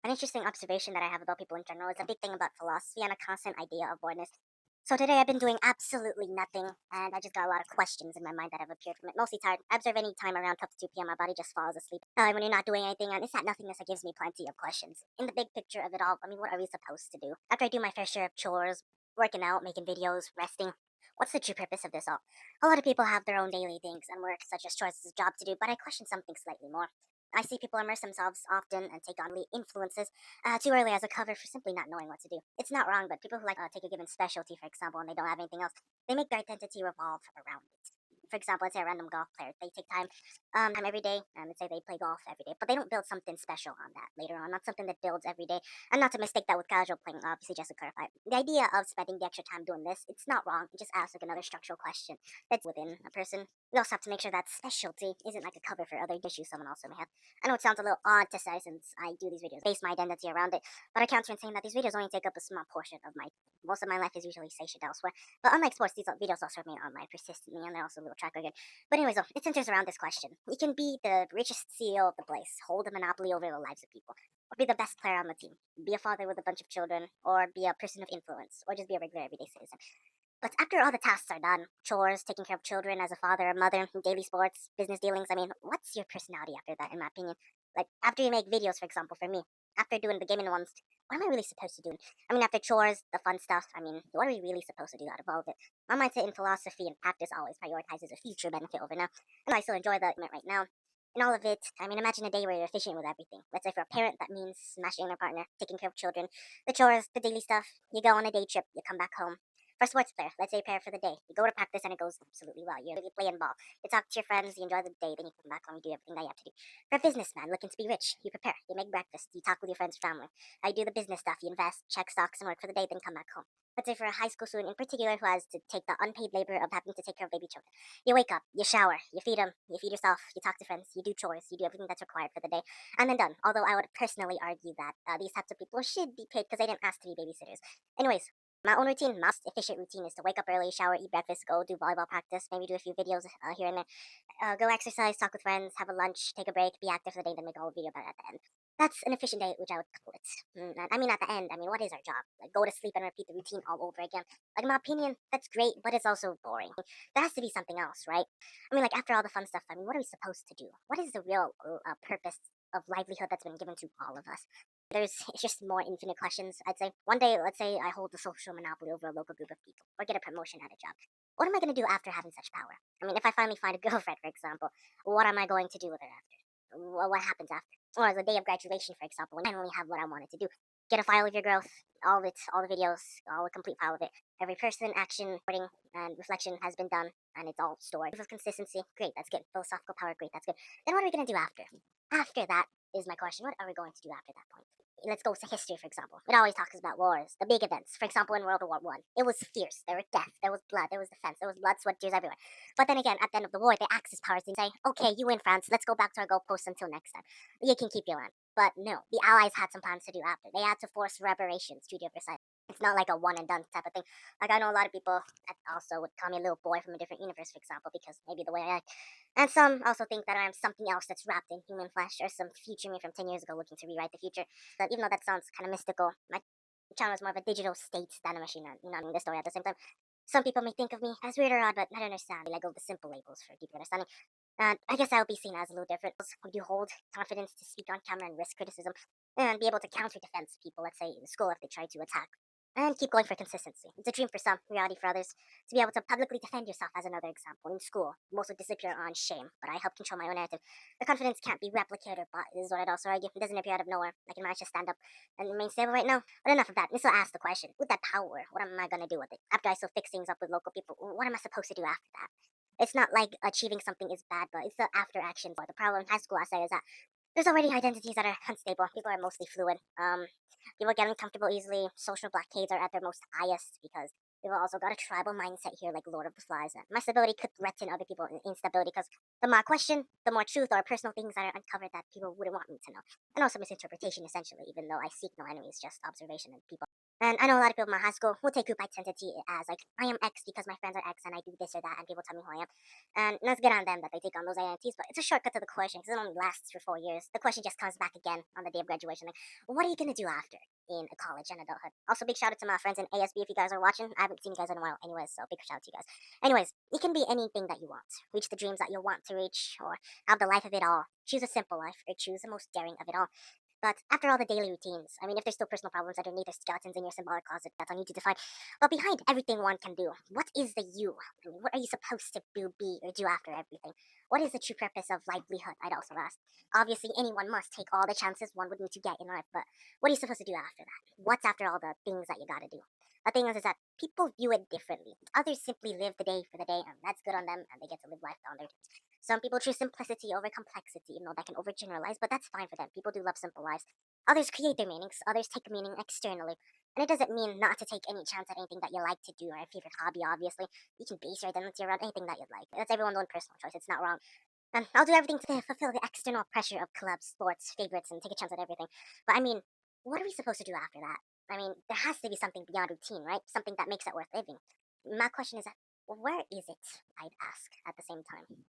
An interesting observation that I have about people in general is a big thing about philosophy and a constant idea of voidness. So today I've been doing absolutely nothing, and I just got a lot of questions in my mind that have appeared from it. Mostly tired. I observe any time around 12 to 2 p.m. my body just falls asleep. When you're not doing anything, and it's that nothingness that gives me plenty of questions. In the big picture of it all, I mean, what are we supposed to do? After I do my fair share of chores, working out, making videos, resting, what's the true purpose of this all? A lot of people have their own daily things and work, such as chores as a job to do, but I question something slightly more. I see people immerse themselves often and take on influences too early as a cover for simply not knowing what to do. It's not wrong, but people who take a given specialty, for example, and they don't have anything else, they make their identity revolve around it. For example, let's say a random golf player, they take time every day, and let's say they play golf every day, but they don't build something special on that later on, not something that builds every day, and not to mistake that with casual playing, obviously, just to clarify. The idea of spending the extra time doing this, it's not wrong, it just asks like another structural question that's within a person. We also have to make sure that specialty isn't like a cover for other issues someone also may have. I know it sounds a little odd to say since I do these videos, base my identity around it, but I counter in saying that these videos only take up a small portion of my. Most of my life is usually stationed elsewhere. But unlike sports, these videos also remain online persistently, and they're also a little track record. But anyways, though, it centers around this question: you can be the richest CEO of the place, hold a monopoly over the lives of people, or be the best player on the team, be a father with a bunch of children, or be a person of influence, or just be a regular everyday citizen. But after all the tasks are done, chores, taking care of children as a father or mother, daily sports, business dealings, I mean, what's your personality after that, in my opinion? Like, after you make videos, for example, for me, after doing the gaming ones, what am I really supposed to do? I mean, after chores, the fun stuff, I mean, what are we really supposed to do out of all of it? My mindset in philosophy and practice always prioritizes a future benefit over now, and I still enjoy the moment right now. In all of it, I mean, imagine a day where you're efficient with everything. Let's say for a parent, that means smashing their partner, taking care of children, the chores, the daily stuff. You go on a day trip, you come back home, for a sports player, let's say you prepare for the day. You go to practice and it goes absolutely well. You're playing ball. You talk to your friends, you enjoy the day, then you come back home, you do everything that you have to do. For a businessman looking to be rich, you prepare, you make breakfast, you talk with your friends, family. You do the business stuff, you invest, check stocks, and work for the day, then come back home. Let's say for a high school student in particular who has to take the unpaid labor of having to take care of baby children. You wake up, you shower, you feed them, you feed yourself, you talk to friends, you do chores, you do everything that's required for the day, and then done. Although I would personally argue that these types of people should be paid because they didn't ask to be babysitters. Anyways, my own routine, my most efficient routine is to wake up early, shower, eat breakfast, go do volleyball practice, maybe do a few videos here and there, go exercise, talk with friends, have a lunch, take a break, be active for the day, then make a whole video about it at the end. That's an efficient day, which I would call it. I mean, at the end, I mean, what is our job? Like, go to sleep and repeat the routine all over again. Like, in my opinion, that's great, but it's also boring. There has to be something else, right? I mean, like, after all the fun stuff, I mean, what are we supposed to do? What is the real purpose of livelihood that's been given to all of us? It's just more infinite questions. I'd say one day, let's say I hold the social monopoly over a local group of people or get a promotion at a job. What am I going to do after having such power? I mean, if I finally find a girlfriend, for example, what am I going to do with her after? What happens after? Or the day of graduation, for example, when I finally have what I wanted to do. Get a file of your growth, all of it, all the videos, all the complete file of it. Every person, action, wording, and reflection has been done, and it's all stored. Proof of consistency, great, that's good. Philosophical power, great, that's good. Then what are we going to do after? After that is my question. What are we going to do after that point? Let's go to history, for example. It always talks about wars, the big events. For example, in World War I, it was fierce. There was death, there was blood, there was defense, there was blood, sweat, tears everywhere. But then again, at the end of the war, the Axis powers didn't say, okay, you win, France, let's go back to our goalposts until next time. You can keep your land. But no, the Allies had some plans to do after. They had to force reparations, Treaty of Versailles. It's not like a one and done type of thing. Like, I know a lot of people that also would call me a little boy from a different universe, for example, because maybe the way I act. And some also think that I am something else that's wrapped in human flesh, or some future me from 10 years ago looking to rewrite the future. But even though that sounds kind of mystical, my channel is more of a digital state than a machine, you know, I mean, the story at the same time. Some people may think of me as weird or odd, but I don't understand. I go with the simple labels for deeper understanding. And I guess I'll be seen as a little different. Would you hold confidence to speak on camera and risk criticism and be able to counter defense people, let's say in school, if they try to attack? And keep going for consistency. It's a dream for some, reality for others. To be able to publicly defend yourself as another example. In school, most would disappear on shame, but I help control my own narrative. The confidence can't be replicated or bought, is what I'd also argue. It doesn't appear out of nowhere. I can manage to stand up and remain stable right now. But enough of that. Let's still ask the question. With that power, what am I going to do with it? After I still fix things up with local people, what am I supposed to do after that? It's not like achieving something is bad, but it's the after action part. The problem in high school, I say, is that there's already identities that are unstable. People are mostly fluid. People get uncomfortable easily. Social blockades are at their most highest because people also got a tribal mindset here, like Lord of the Flies. And my stability could threaten other people's instability because the more I question, the more truth or personal things that are uncovered that people wouldn't want me to know. And also misinterpretation, essentially, even though I seek no enemies, just observation and people. And I know a lot of people in my high school will take group identity as like I am X because my friends are X and I do this or that and people tell me who I am. And that's good on them that they take on those identities, but it's a shortcut to the question because it only lasts for 4 years. The question just comes back again on the day of graduation. Like, what are you gonna do after in college and adulthood? Also, big shout out to my friends in ASB if you guys are watching. I haven't seen you guys in a while, anyways, so big shout out to you guys. Anyways, it can be anything that you want. Reach the dreams that you want to reach, or have the life of it all. Choose a simple life, or choose the most daring of it all. But after all the daily routines, I mean, if there's still personal problems underneath, there's skeletons in your symbolic closet, that's on you to define. But behind everything one can do, what is the you? I mean, what are you supposed to do, be, or do after everything? What is the true purpose of livelihood, I'd also ask. Obviously, anyone must take all the chances one would need to get in life, but what are you supposed to do after that? What's after all the things that you gotta do? The thing is that people view it differently. Others simply live the day for the day, and that's good on them, and they get to live life on their terms. Some people choose simplicity over complexity, you know, that can overgeneralize, but that's fine for them. People do love simple lives. Others create their meanings, others take meaning externally. And it doesn't mean not to take any chance at anything that you like to do or a favorite hobby, obviously. You can base your identity around anything that you'd like. That's everyone's own personal choice, it's not wrong. And I'll do everything to fulfill the external pressure of clubs, sports, favorites, and take a chance at everything. But I mean, what are we supposed to do after that? I mean, there has to be something beyond routine, right? Something that makes it worth living. My question is that, where is it? I'd ask at the same time.